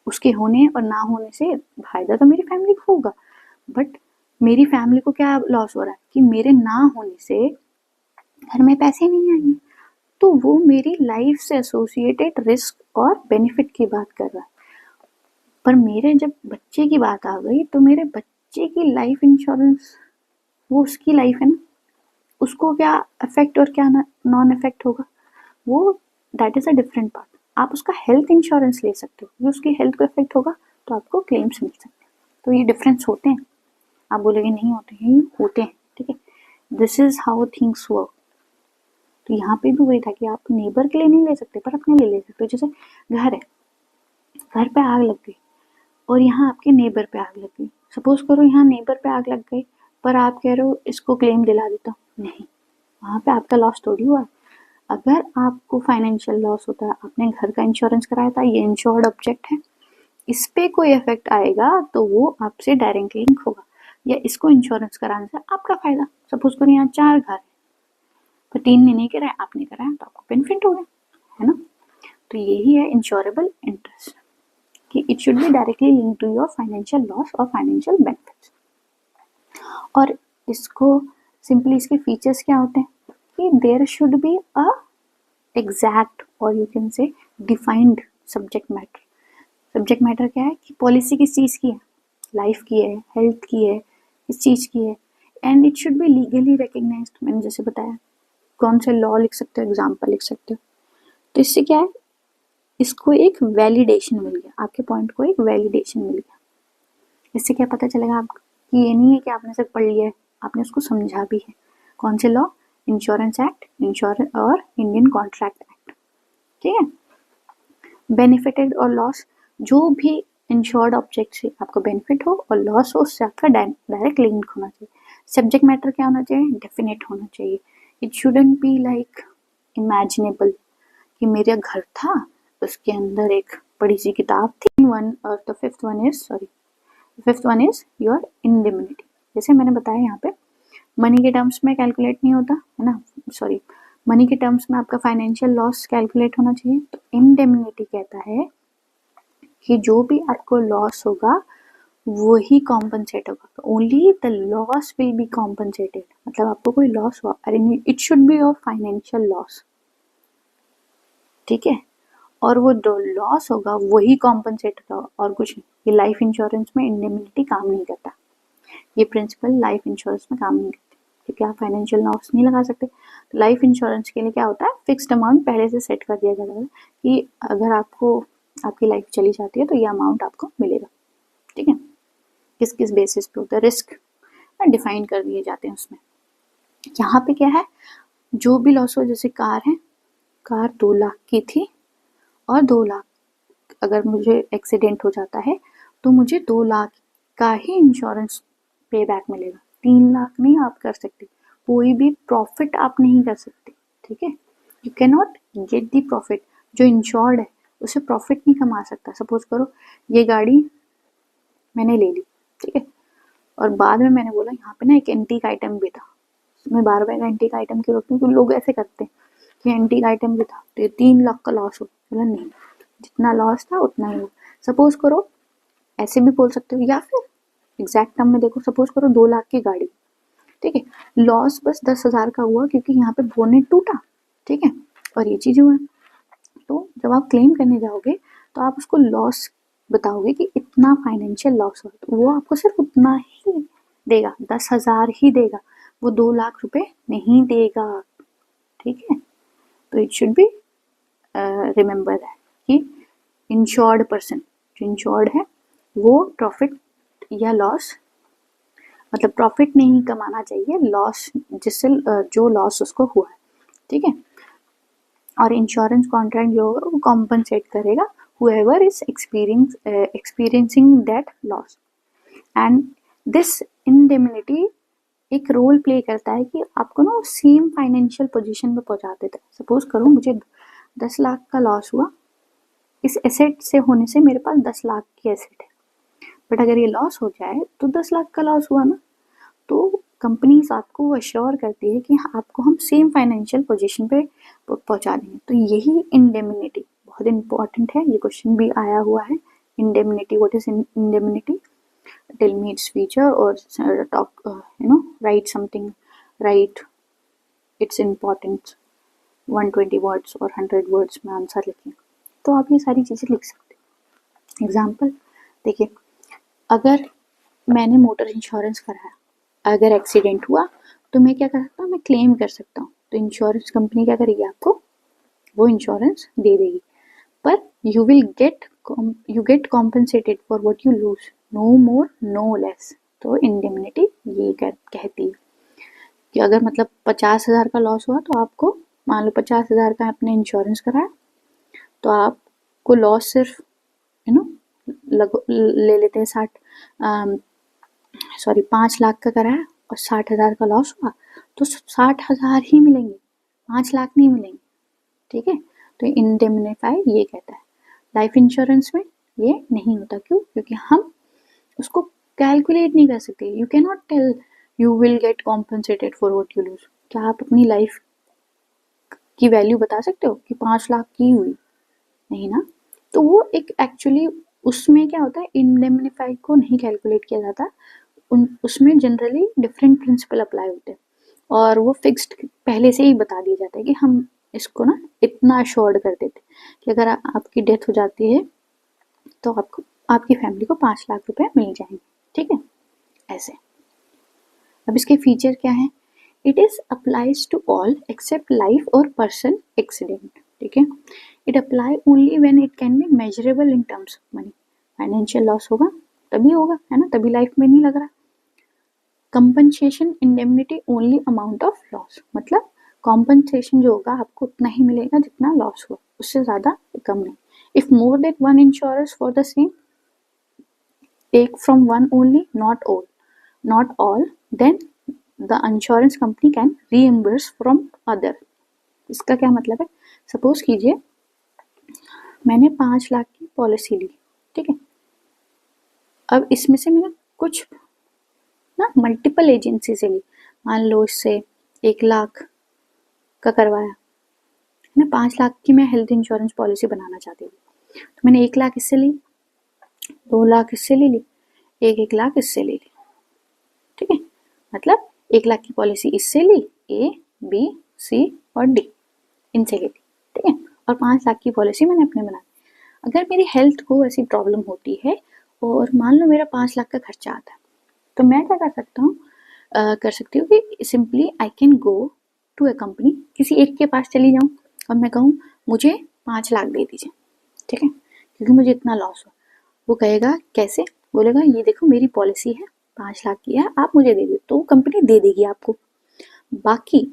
उसके होने और ना होने से फायदा तो मेरी फैमिली को होगा, बट मेरी फैमिली को क्या लॉस हो रहा है कि मेरे ना होने से घर में पैसे नहीं आएंगे, तो वो मेरी लाइफ से एसोसिएटेड रिस्क और बेनिफिट की बात कर रहा है। पर मेरे जब बच्चे की बात आ गई, तो मेरे बच्चे की लाइफ इंश्योरेंस, वो उसकी लाइफ है ना, उसको क्या इफेक्ट और क्या नॉन इफेक्ट होगा, वो that is a different part. आप उसका हेल्थ इंश्योरेंस ले सकते हो, ये उसकी हेल्थ को इफेक्ट होगा तो आपको क्लेम्स मिल सकते हैं। तो ये डिफरेंस होते हैं। आप बोलेंगे नहीं होते हैं, ये होते हैं, ठीक है। This is how things work. तो यहाँ पे भी वही था कि आप नेबर के लिए नहीं ले सकते, पर अपने लिए ले सकते हो। जैसे घर है, घर पे आग लग गई और यहाँ आपके नेबर पे आग लग गई। सपोज करो यहाँ नेबर पे आग लग गई, पर आप कह रहे हो इसको क्लेम दिला देता हूँ, नहीं, वहाँ पे आपका लॉस थोड़ी हुआ। अगर आपको फाइनेंशियल लॉस होता है, आपने घर का इंश्योरेंस कराया था, ये इंश्योर्ड ऑब्जेक्ट है, इस पे कोई इफेक्ट आएगा तो वो आपसे डायरेक्टली लिंक होगा, या इसको इंश्योरेंस कराने से आपका फायदा। सपोज करो यहाँ 4 घर पर 3 ने नहीं कराया, आपने कराया, तो आपको बेनिफिट हो गया, है ना। तो यही है इंश्योरेबल इंटरेस्ट, कि it should be directly link to your financial loss और फाइनेंशियल बेनिफिट्स। और इसको सिंपली इसके फीचर्स क्या होते हैं कि there should be a exact और you can say defined subject matter. Subject matter क्या है कि पॉलिसी किस चीज़ की है, लाइफ की है, हेल्थ की है, किस चीज़ की है, and it should be legally recognised. मैंने जैसे बताया कौन से लॉ लिख सकते हो, एग्जाम्पल लिख सकते हो। तो इससे क्या है, इसको एक वैलिडेशन मिल गया, आपके पॉइंट को एक वैलिडेशन मिल गया। इससे क्या पता चलेगा आपको कि ये नहीं है कि आपने सिर्फ पढ़ लिया है, आपने उसको समझा भी है। कौन से लॉ, इंश्योरेंस एक्ट, इंश्योरेंस और इंडियन कॉन्ट्रैक्ट एक्ट, ठीक है। बेनिफिटेड और लॉस, जो भी इंश्योर्ड ऑब्जेक्ट से आपको बेनिफिट हो और लॉस हो, उससे आपका डायरेक्ट लिंक होना चाहिए। सब्जेक्ट मैटर क्या होना चाहिए, डेफिनेट होना चाहिए। It shouldn't be like imaginable कि मेरा घर था, उसके अंदर एक बड़ी सी किताब थी, वन और the fifth one is your indemnity. जैसे मैंने बताया यहाँ पे मनी के टर्म्स में कैलकुलेट नहीं होता है ना, सॉरी, मनी के टर्म्स में आपका फाइनेंशियल लॉस कैलकुलेट होना चाहिए। तो इंडेमनिटी कहता है कि जो भी आपको लॉस होगा वही कॉम्पनसेट होगा, तो only the loss will be compensated. मतलब आपको कोई लॉस हुआ, अरे it should be your financial loss, ठीक है, और वो जो लॉस होगा वही कॉम्पनसेट होगा और कुछ नहीं। ये लाइफ इंश्योरेंस में इंडेमनिटी काम नहीं करता, ये प्रिंसिपल लाइफ इंश्योरेंस में काम नहीं करती, क्योंकि आप फाइनेंशियल लॉस नहीं लगा सकते। तो लाइफ इंश्योरेंस के लिए क्या होता है, फिक्स्ड अमाउंट पहले से सेट कर दिया जाता है कि अगर आपको आपकी लाइफ चली जाती है तो ये अमाउंट आपको मिलेगा, ठीक है। किस किस बेसिस पे होता है, रिस्क डिफाइन कर दिए जाते हैं उसमें। यहाँ पे क्या है, जो भी लॉस हो, जैसे कार है, कार 2 लाख की थी और 2 लाख अगर मुझे एक्सीडेंट हो जाता है तो मुझे 2 लाख का ही इंश्योरेंस पे बैक मिलेगा, 3 लाख नहीं आप कर सकते, कोई भी प्रॉफिट आप नहीं कर सकते, ठीक है। You can not get the profit, जो इंश्योर्ड है उसे प्रॉफिट नहीं कमा सकता। सपोज करो ये गाड़ी मैंने ले ली, ठीक है, और बाद में मैंने बोला यहाँ पे ना एक एंटीक आइटम भी था, मैं बार बार एंटीक आइटम क्यों रखती हूँ, क्योंकि लोग ऐसे करते हैं कि एंटीक आइटम भी था तो 3 लाख का लॉस हो, बोला नहीं, जितना लॉस था उतना ही हो। सपोज करो ऐसे भी बोल सकते हो, या फिर एग्जैक्ट टर्म में देखो, सपोज करो 2 लाख की गाड़ी, ठीक है, लॉस बस 10,000 का हुआ क्योंकि यहाँ पे बोनेट टूटा, ठीक है, और ये चीज़ हुआ। तो जब आप क्लेम करने जाओगे तो आप उसको लॉस बताओगे कि इतना फाइनेंशियल लॉस हुआ, तो वो आपको सिर्फ उतना ही देगा, 10,000 ही देगा, वो 2 लाख रुपए नहीं देगा, ठीक है, तो it should be remember that कि इंश्योर्ड पर्सन, जो इंश्योर्ड है वो प्रॉफिट या लॉस, मतलब प्रॉफिट नहीं कमाना चाहिए, लॉस जिससे जो लॉस उसको हुआ है, ठीक है। और इंश्योरेंस कॉन्ट्रैक्ट जो होगा वो कॉम्पनसेट करेगा whoever is experiencing that loss, and this indemnity एक रोल प्ले करता है कि आपको ना सेम फाइनेंशियल पोजीशन पे पहुंचा देता है। सपोज करो मुझे 10 लाख का लॉस हुआ, इस एसेट से होने से मेरे पास 10 लाख की एसेट है, बट अगर ये लॉस हो जाए तो 10 लाख का लॉस हुआ ना, तो कंपनीज आपको अश्योर करती है कि आपको हम सेम फाइनेंशियल पोजीशन पे पहुंचा देंगे। तो यही इंडेमिनिटी बहुत इंपॉर्टेंट है, ये क्वेश्चन भी आया हुआ है। Indemnity, what is indemnity? Tell me its feature और talk write something, write its importance, 120 words और 100 वर्ड्स में आंसर लिखें, तो आप ये सारी चीज़ें लिख सकते हैं। एग्जाम्पल देखिए, अगर मैंने मोटर इंश्योरेंस कराया, अगर एक्सीडेंट हुआ तो मैं क्या कर सकता हूँ, मैं क्लेम कर सकता हूँ, तो इंश्योरेंस कंपनी क्या करेगी, आपको वो इंश्योरेंस दे देगी, पर you get compensated for what you lose, no more no less. तो इंडेमनिटी ये कहती है कि अगर मतलब 50,000 का लॉस हुआ तो आपको, मान लो 50,000 का आपने इंश्योरेंस कराया, तो आपको लॉस सिर्फ ले लेते हैं 5 लाख का कराया और 60,000 का लॉस हुआ, तो 60,000 ही मिलेंगे, 5 लाख नहीं मिलेंगे, ठीक है। तो इंडेमनिफाई ये कहता है। लाइफ इंश्योरेंस में ये नहीं होता, क्यों? क्योंकि हम उसको कैलकुलेट नहीं कर सकते। You can not tell you will get compensated for what you lose. क्या आप अपनी लाइफ की वैल्यू बता सकते हो कि 5 लाख की हुई? नहीं ना। तो वो एक एक्चुअली उसमें क्या होता है, इंडेमनिफाई को नहीं कैलकुलेट किया जाता, उसमें जनरली डिफरेंट प्रिंसिपल अप्लाई होते हैं और वो फिक्स्ड पहले से ही बता दिया जाता है कि हम इसको ना इतना अश्योर्ड कर देते कि अगर आपकी डेथ हो जाती है तो आपको, आपकी फैमिली को 5 लाख रुपए मिल जाएंगे, ठीक है, ऐसे। अब इसके फीचर क्या है? It is applies to all except life और पर्सन एक्सीडेंट, ठीक है। It apply only when it can be measurable in terms of money. Financial loss होगा तभी होगा, है ना, तभी लाइफ में नहीं लग रहा। Compensation indemnity only amount of loss, मतलब कॉम्पनसेशन जो होगा आपको उतना ही मिलेगा जितना लॉस हुआ, उससे ज़्यादा कम नहीं। If more than one insurance for the same, take from one only, not all, then the insurance company can reimburse from other. इसका क्या मतलब है? सपोज कीजिए मैंने 5 लाख की पॉलिसी ली, ठीक है। अब इसमें से मैंने कुछ ना मल्टीपल एजेंसी से ली, मान लो इससे 1 लाख का करवाया है ना, 5 लाख की मैं हेल्थ इंश्योरेंस पॉलिसी बनाना चाहती थी, तो मैंने 1 लाख इससे ली, 2 लाख इससे ले ली, 1 लाख इससे ले ली, ठीक है। मतलब 1 लाख की पॉलिसी इससे ली, ए बी सी और डी इनसे ले ली, ठीक है, और 5 लाख की पॉलिसी मैंने अपने बनाई। अगर मेरी हेल्थ को ऐसी प्रॉब्लम होती है और मान लो मेरा 5 लाख का खर्चा आता है, तो मैं क्या कर सकता हूँ, कर सकती हूँ कि simply I can go to a company, किसी एक के पास चली जाऊँ और मैं कहूँ मुझे 5 लाख दे दीजिए, ठीक है, क्योंकि मुझे इतना लॉस हुआ। वो कहेगा कैसे? बोलेगा ये देखो मेरी पॉलिसी है, 5 लाख की है, आप मुझे दे दो, तो वो कंपनी दे देगी आपको। बाकी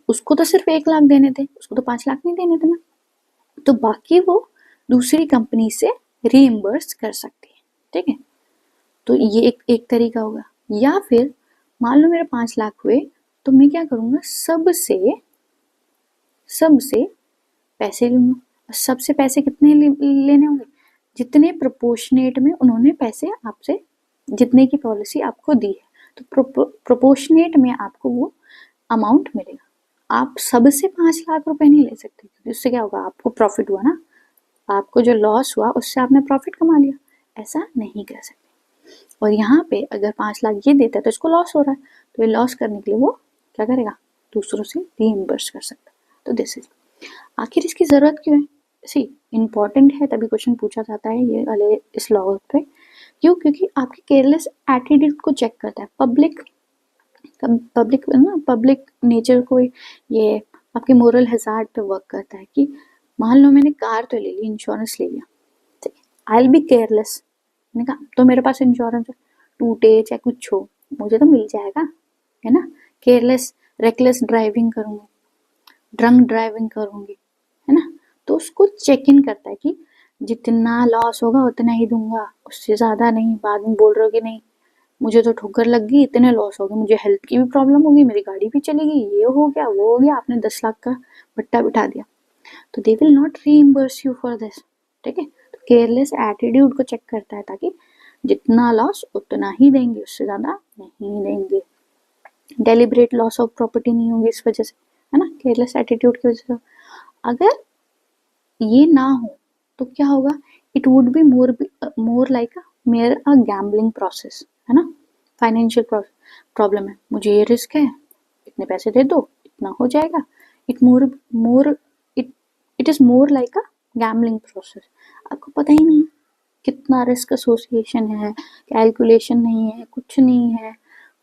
उसको तो सिर्फ 1 लाख देने थे, उसको तो 5 लाख नहीं देने थे ना, तो बाकी वो दूसरी कंपनी से रीइम्बर्स कर सकती है, ठीक है। तो ये एक तरीका होगा। या फिर मान लो मेरे 5 लाख हुए, तो मैं क्या करूँगा, सबसे पैसे लूँगा। सबसे पैसे कितने लेने होंगे? जितने प्रोपोर्शनेट में उन्होंने पैसे आपसे, जितने की पॉलिसी आपको दी है, तो प्रोपोर्शनेट में आपको वो अमाउंट मिलेगा। आप सबसे 5 लाख रुपए नहीं ले सकते, क्योंकि उससे क्या होगा, आपको प्रॉफिट हुआ ना, आपको जो लॉस हुआ उससे आपने प्रॉफिट कमा लिया, ऐसा नहीं कर सकते। और यहाँ पे अगर 5 लाख ये देता है तो इसको लॉस हो रहा है, तो ये लॉस करने के लिए वो क्या करेगा, दूसरों से रीइम्बर्स कर सकता है। तो दिस इज, आखिर इसकी ज़रूरत क्यों है? इम्पॉर्टेंट है, तभी क्वेश्चन पूछा जाता है ये वाले इस लॉ पे। क्यों? क्योंकि आपके केयरलेस एटीट्यूड को चेक करता है। पब्लिक पब्लिक नेचर को ये आपके मोरल हैजार्ड पे वर्क करता है कि मान लो मैंने कार तो ले ली, इंश्योरेंस ले लिया, ठीक है, आई विल बी केयरलेस, मैंने कहा तो मेरे पास इंश्योरेंस है, टूटे चाहे कुछ हो मुझे तो मिल जाएगा, है ना। केयरलेस रेकलेस ड्राइविंग करूँगी, ड्रंक ड्राइविंग करूँगी, है ना। तो उसको चेक इन करता है कि जितना लॉस होगा उतना ही दूंगा, उससे ज़्यादा नहीं। बाद में बोल रहे हो कि नहीं मुझे तो ठोकर लग गई, इतने लॉस हो गए, मुझे हेल्थ की भी प्रॉब्लम होगी, मेरी गाड़ी भी चलेगी, ये हो गया वो हो गया, आपने 10 लाख का भट्टा बिठा दिया, तो they will not reimburse you for this, ठीक है। तो केयरलेस एटीट्यूड को चेक करता है ताकि जितना लॉस उतना ही देंगे, उससे ज़्यादा नहीं देंगे। डेलिब्रेट लॉस ऑफ प्रॉपर्टी नहीं होगी इस वजह से, है ना, केयरलेस एटीट्यूड की वजह से। अगर ये ना हो तो क्या होगा, it would be more like mayor a gambling process, है ना। फाइनेंशियल प्रॉब्लम है, मुझे ये रिस्क है, इतने पैसे दे दो इतना हो जाएगा, it more it is more like a gambling process. आपको पता ही नहीं कितना रिस्क एसोसिएशन है, कैलकुलेशन नहीं है, कुछ नहीं है,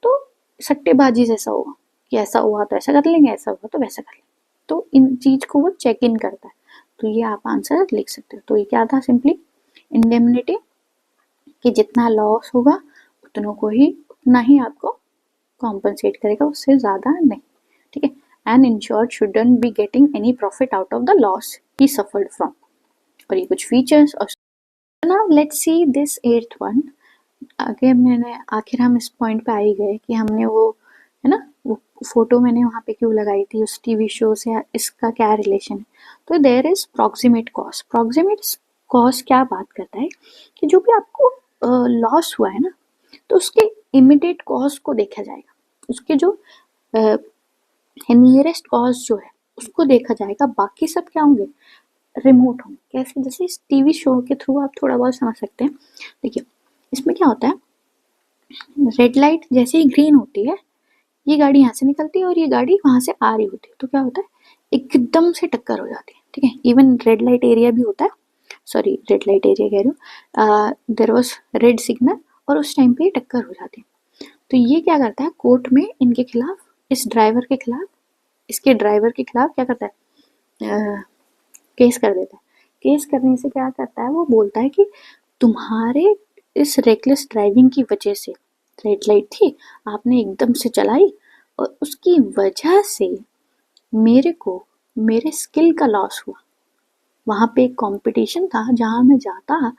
तो सट्टेबाजी जैसा होगा कि ऐसा हुआ तो ऐसा कर लेंगे, ऐसा हुआ तो वैसा कर लेंगे। तो इन चीज को वो चेक इन करता है। तो ये आप आंसर लिख सकते हो। तो ये क्या था, सिंपली इंडेमनिटी, कि जितना लॉस होगा उतना ही आपको कॉम्पनसेट करेगा, उससे ज़्यादा नहीं, ठीक है। And insured shouldn't be getting any profit out of the loss he suffered from. और ये कुछ फीचर्स। और now let's see this 8th one. आखिर हम इस पॉइंट पे आ ही गए कि हमने वो, है ना, वो फोटो मैंने वहाँ पे क्यों लगाई थी उस टीवी शो से, इसका क्या रिलेशन है। तो there is proximate cost. Proximate cost क्या बात करता है कि जो भी आपको लॉस हुआ है ना, तो उसके इमीडिएट कॉस्ट को देखा जाएगा, उसके जो नियरेस्ट कॉस्ट जो है उसको देखा जाएगा, बाकी सब क्या होंगे, रिमोट होंगे। कैसे, जैसे इस टीवी शो के थ्रू आप थोड़ा बहुत समझ सकते हैं। देखिए इसमें क्या होता है, रेड लाइट जैसे ही ग्रीन होती है, ये गाड़ी यहाँ से निकलती है और ये गाड़ी वहाँ से आ रही होती है, तो क्या होता है, एकदम से टक्कर हो जाती है, ठीक है। इवन रेड लाइट एरिया भी होता है, सॉरी रेड लाइट एरिया कह रही हूँ, देयर वाज रेड सिग्नल और उस टाइम पे टक्कर हो जाती है। तो ये क्या करता है, कोर्ट में इनके खिलाफ, इस ड्राइवर के खिलाफ, इसके ड्राइवर के खिलाफ क्या करता है, केस कर देता है। केस करने से क्या करता है, वो बोलता है कि तुम्हारे इस रेकलेस ड्राइविंग की वजह से, रेड लाइट थी आपने एकदम से चलाई और उसकी वजह से मेरे को मेरे स्किल का लॉस हुआ। वहाँ पे एक कंपटीशन था जहाँ मैं जाता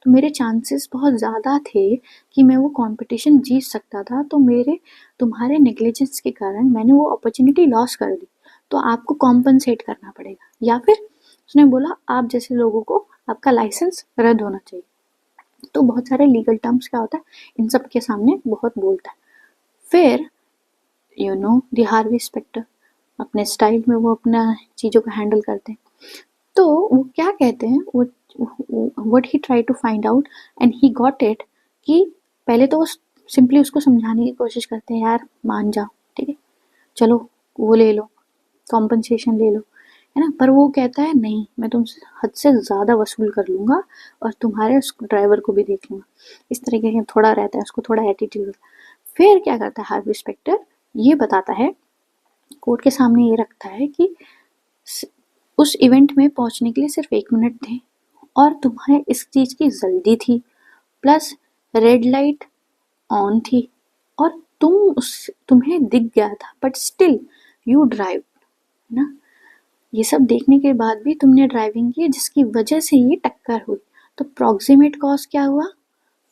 तो मेरे चांसेस बहुत ज़्यादा थे कि मैं वो कंपटीशन जीत सकता था, तो तुम्हारे नेग्लिजेंस के कारण मैंने वो अपॉर्चुनिटी लॉस कर दी, तो आपको कॉम्पनसेट करना पड़ेगा। या फिर उसने बोला आप जैसे लोगों को आपका लाइसेंस रद्द होना चाहिए। तो बहुत सारे लीगल टर्म्स क्या होता है, इन सब के सामने बहुत बोलता है। फिर द हार्वी स्पेक्टर अपने स्टाइल में वो अपना चीज़ों को हैंडल करते हैं। तो वो क्या कहते हैं, what he try to find out and he got it, कि पहले तो वो सिंपली उसको समझाने की कोशिश करते हैं, यार मान जाओ, ठीक है, चलो वो ले लो, कॉम्पनसेशन ले लो, है ना। पर वो कहता है नहीं, मैं तुमसे हद से ज़्यादा वसूल कर लूँगा और तुम्हारे उस ड्राइवर को भी देख लूँगा। इस तरीके का थोड़ा रहता है, उसको थोड़ा एटीट्यूड। फिर क्या करता है हार्वी स्पेक्टर, ये बताता है, कोर्ट के सामने ये रखता है कि उस इवेंट में पहुंचने के लिए सिर्फ 1 मिनट थे और तुम्हें इस चीज़ की जल्दी थी, प्लस रेड लाइट ऑन थी और तुम्हें दिख गया था, बट स्टिल यू ड्राइव, ना। ये सब देखने के बाद भी तुमने ड्राइविंग की जिसकी वजह से ये टक्कर हुई। तो प्रॉक्सिमेट कॉज क्या हुआ,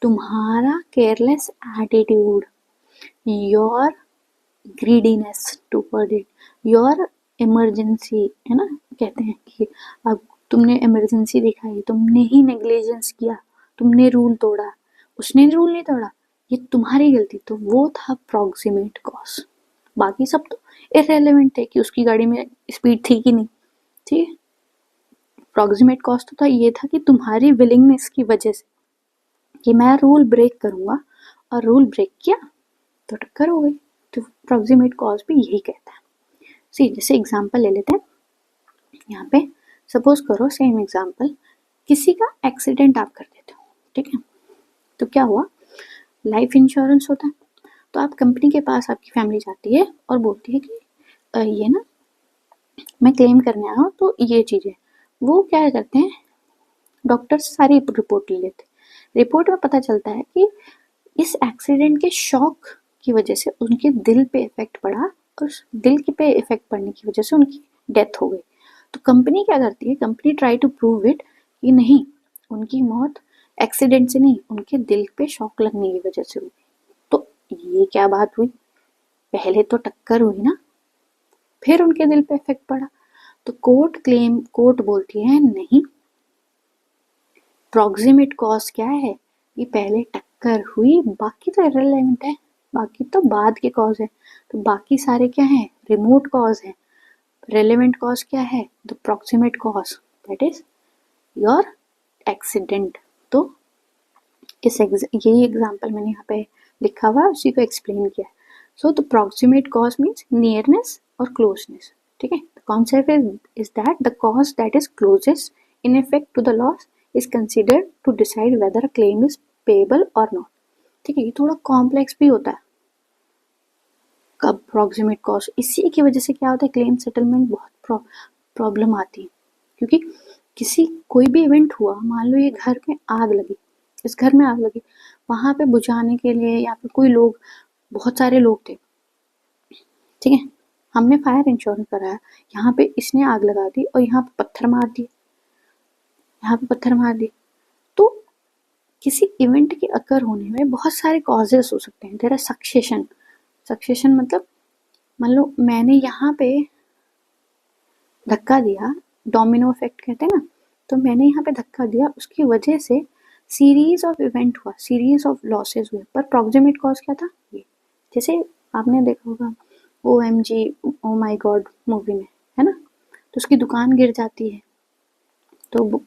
तुम्हारा careless attitude, your greediness toward it, your emergency, है ना। कहते हैं कि अब तुमने इमरजेंसी दिखाई, तुमने ही नेग्लिजेंस किया, तुमने रूल तोड़ा, उसने रूल नहीं तोड़ा, ये तुम्हारी गलती। तो वो था प्रॉक्सिमेट कॉज। बाकी सब तो इररेलेवेंट थे कि उसकी गाड़ी में स्पीड थी कि नहीं, ठीक है। प्रॉक्सिमेट कॉज तो था, ये था कि तुम्हारी विलिंगनेस की वजह से कि मैं रूल ब्रेक करूंगा, और रूल ब्रेक किया तो टक्कर हो गई। तो प्रॉक्सिमेट कॉज भी यही कहता है। सी जैसे एग्जांपल ले लेते हैं यहाँ पे, सपोज करो सेम एग्जांपल, किसी का एक्सीडेंट आप कर देते हो, ठीक है। तो क्या हुआ, लाइफ इंश्योरेंस होता है, तो आप कंपनी के पास आपकी फैमिली जाती है और बोलती है कि ये ना मैं क्लेम करने आया हूँ, तो ये चीज़ है। वो क्या करते हैं, डॉक्टर्स सारी रिपोर्ट ले लेते हैं। रिपोर्ट में पता चलता है कि इस एक्सीडेंट के शॉक की वजह से उनके दिल पे इफेक्ट पड़ा और दिल के पे इफेक्ट पड़ने की वजह से उनकी डेथ हो गई। तो कंपनी क्या करती है, company try to prove it कि नहीं, उनकी मौत एक्सीडेंट से नहीं, उनके दिल पे शॉक लगने की वजह से हुई। तो ये क्या बात हुई, पहले तो टक्कर हुई ना, फिर उनके दिल पे इफेक्ट पड़ा। तो कोर्ट बोलती है नहीं, प्रॉक्सिमेट कॉज क्या है, ये पहले टक्कर हुई, बाकी तो इररिलेवेंट है, बाकी तो बाद के कॉज है। तो बाकी सारे क्या है, रिमोट कॉज है। रेलेवेंट कॉज क्या है, the proximate cause, that is your accident. तो यही एग्जाम्पल मैंने यहाँ पे लिखा हुआ है, उसी को एक्सप्लेन किया है। So the proximate cause means nearness और क्लोजनेस, ठीक है। The concept is that the cause that is closest in effect to the loss is considered to decide whether a claim is payable or not, ठीक है। ये थोड़ा complex भी होता है कब प्रॉक्सिमेट कॉज, इसी की वजह से क्या होता है, क्लेम सेटलमेंट बहुत प्रॉब्लम आती है। क्योंकि कोई भी इवेंट हुआ, मान लो ये घर में आग लगी, इस घर में आग लगी, वहां पे बुझाने के लिए या फिर कोई लोग, बहुत सारे लोग थे, ठीक है, हमने फायर इंश्योरेंस कराया, यहाँ पे इसने आग लगा दी और यहाँ पे पत्थर मार दिए, यहाँ पे पत्थर मार दिए। तो किसी इवेंट के अकर होने में बहुत सारे कॉजेस हो सकते हैं। देयर आर सक्सेशन मतलब मान लो मैंने यहाँ पे धक्का दिया, डोमिनो इफेक्ट कहते हैं ना, तो मैंने यहाँ पे धक्का दिया, उसकी वजह से सीरीज ऑफ इवेंट हुआ, सीरीज ऑफ लॉसेस हुए, पर प्रॉक्सिमेट कॉज क्या था, ये। जैसे आपने देखा होगा OMG, ओ माई गॉड मूवी में, है ना, तो उसकी दुकान गिर जाती है, तो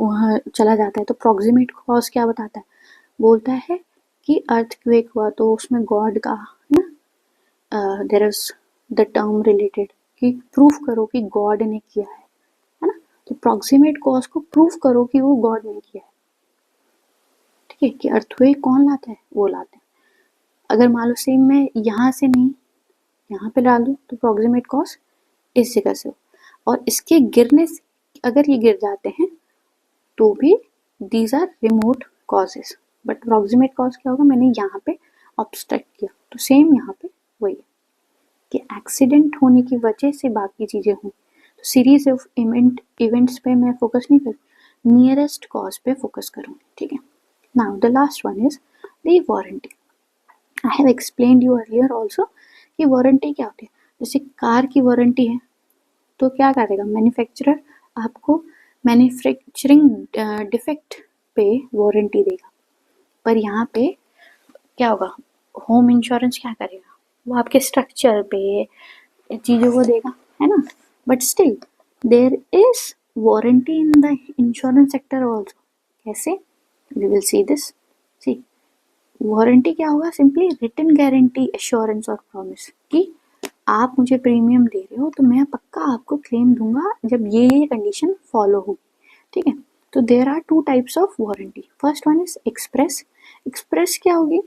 वहाँ चला जाता है, तो प्रॉक्सिमेट कॉज क्या बताता है, बोलता है कि अर्थक्वेक हुआ तो उसमें गॉड का, है ना, there is the term related कि प्रूफ करो कि गॉड ने किया है ना। तो प्रॉक्सिमेट कॉज को प्रूफ करो कि वो गॉड ने किया है, ठीक है, कि अर्थक्वेक कौन लाता है, वो लाते हैं। अगर मान लो सेम मैं यहाँ से नहीं यहाँ पे डाल दूँ, तो प्रॉक्सिमेट कॉज इस जगह से हो, और इसके गिरने से अगर ये गिर जाते हैं तो भी these are remote causes, but proximate cause क्या होगा, मैंने यहाँ पे ऑब्स्ट्रक्ट किया। तो सेम यहाँ पे वही है कि एक्सीडेंट होने की वजह से बाकी चीज़ें हुई, तो सीरीज ऑफ इवेंट्स पे मैं फोकस नहीं करूँ, नियरेस्ट कॉज पे फोकस करूँगी, ठीक है। Now the last one is the warranty. I have explained you earlier also कि वारंटी क्या होती है। जैसे कार की वारंटी है, तो क्या करेगा मैन्युफैक्चरर, आपको मैन्युफैक्चरिंग डिफेक्ट पे वारंटी देगा, पर यहाँ पे क्या होगा, होम इंश्योरेंस क्या करेगा, वो आपके स्ट्रक्चर पे चीज़ों को देगा, है ना। But still there is warranty in the insurance sector also. कैसे, we will see this. See, warranty क्या होगा, सिंपली रिटन गारंटी, एश्योरेंस और प्रॉमिस कि आप मुझे प्रीमियम दे रहे हो तो मैं पक्का आपको क्लेम दूंगा जब ये कंडीशन फॉलो होगी, ठीक है। तो there are 2 types of warranty. First one is express. Express क्या होगी,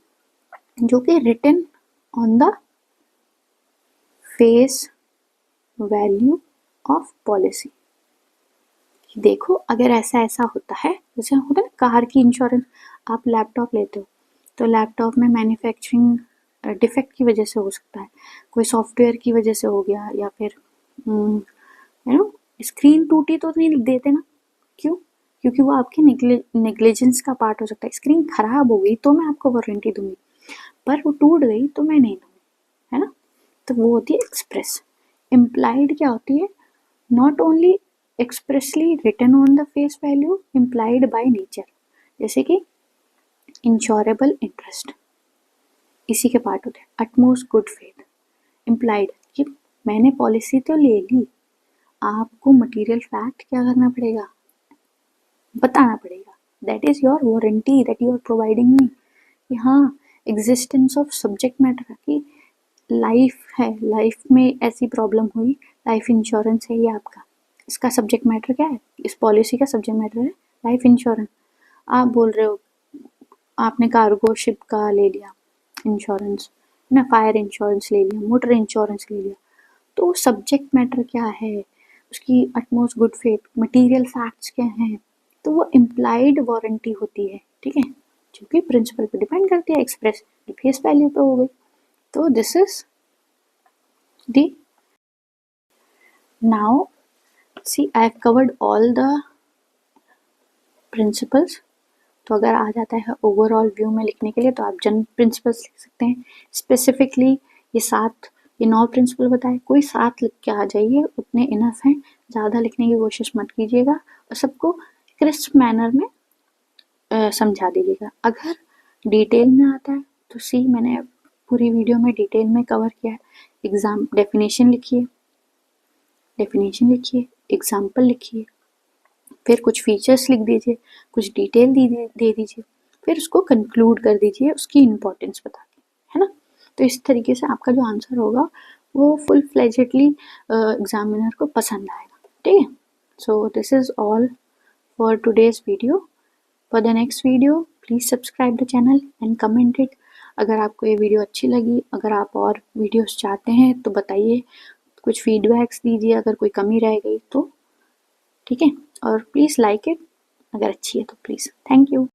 जो कि written on the face value of policy. देखो अगर ऐसा ऐसा होता है, जैसे होता है ना कार की इंश्योरेंस, आप लैपटॉप लेते हो तो लैपटॉप में मैन्युफैक्चरिंग डिफेक्ट की वजह से हो सकता है, कोई सॉफ्टवेयर की वजह से हो गया, या फिर यू नो स्क्रीन टूटी तो नहीं देते ना, क्यों, क्योंकि वो आपके नेग्लिजेंस का पार्ट हो सकता है। स्क्रीन खराब हो गई तो मैं आपको वारंटी दूंगी, पर वो टूट गई तो मैं नहीं दूंगी, है ना। तो वो होती है एक्सप्रेस। इम्प्लाइड क्या होती है, not only expressly written on the face value, implied by nature, जैसे कि इंश्योरेबल इंटरेस्ट, इसी के पार्ट होते हैं। अटमोस्ट गुड फेथ, इम्प्लाइड कि मैंने पॉलिसी तो ले ली, आपको मटेरियल फैक्ट क्या करना पड़ेगा, बताना पड़ेगा, that is your warranty that you are providing me, कि हाँ एग्जिस्टेंस ऑफ सब्जेक्ट मैटर, कि लाइफ है, लाइफ में ऐसी प्रॉब्लम हुई, लाइफ इंश्योरेंस है ये आपका, इसका सब्जेक्ट मैटर क्या है, इस पॉलिसी का सब्जेक्ट मैटर है लाइफ इंश्योरेंस। आप बोल रहे हो आपने कार्गो शिप का ले लिया इंश्योरेंस, ना, फायर इंश्योरेंस ले लिया, मोटर इंश्योरेंस ले लिया, तो सब्जेक्ट मैटर क्या है, उसकी utmost good faith, material facts क्या हैं, तो वो इम्प्लाइड वारंटी होती है, ठीक है, जो कि प्रिंसिपल पे डिपेंड करती है, एक्सप्रेस फेस वैल्यू पे हो गई। तो this is the now see I have covered all the principles. तो अगर आ जाता है ओवरऑल व्यू में लिखने के लिए तो आप जनरल प्रिंसिपल्स लिख सकते हैं। स्पेसिफिकली ये 9 प्रिंसिपल बताए, कोई 7 लिख के आ जाइए, उतने इनफ हैं, ज़्यादा लिखने की कोशिश मत कीजिएगा और सबको क्रिस्प मैनर में समझा दीजिएगा। अगर डिटेल में आता है तो मैंने पूरी वीडियो में डिटेल में कवर किया है। एग्जाम डेफिनेशन लिखिए, एग्जाम्पल लिखिए, फिर कुछ फीचर्स लिख दीजिए, कुछ डिटेल दे दीजिए, फिर उसको कंक्लूड कर दीजिए उसकी इम्पोर्टेंस बता के, है ना। तो इस तरीके से आपका जो आंसर होगा वो फुल फ्लेजेडली एग्जामिनर को पसंद आएगा, ठीक है। So this is all for today's video. For the next video please subscribe the channel and comment it. अगर आपको ये वीडियो अच्छी लगी, अगर आप और वीडियोस चाहते हैं तो बताइए, कुछ फीडबैक्स दीजिए अगर कोई कमी रह गई तो, ठीक है। और प्लीज़ लाइक इट अगर अच्छी है तो प्लीज़। Thank you.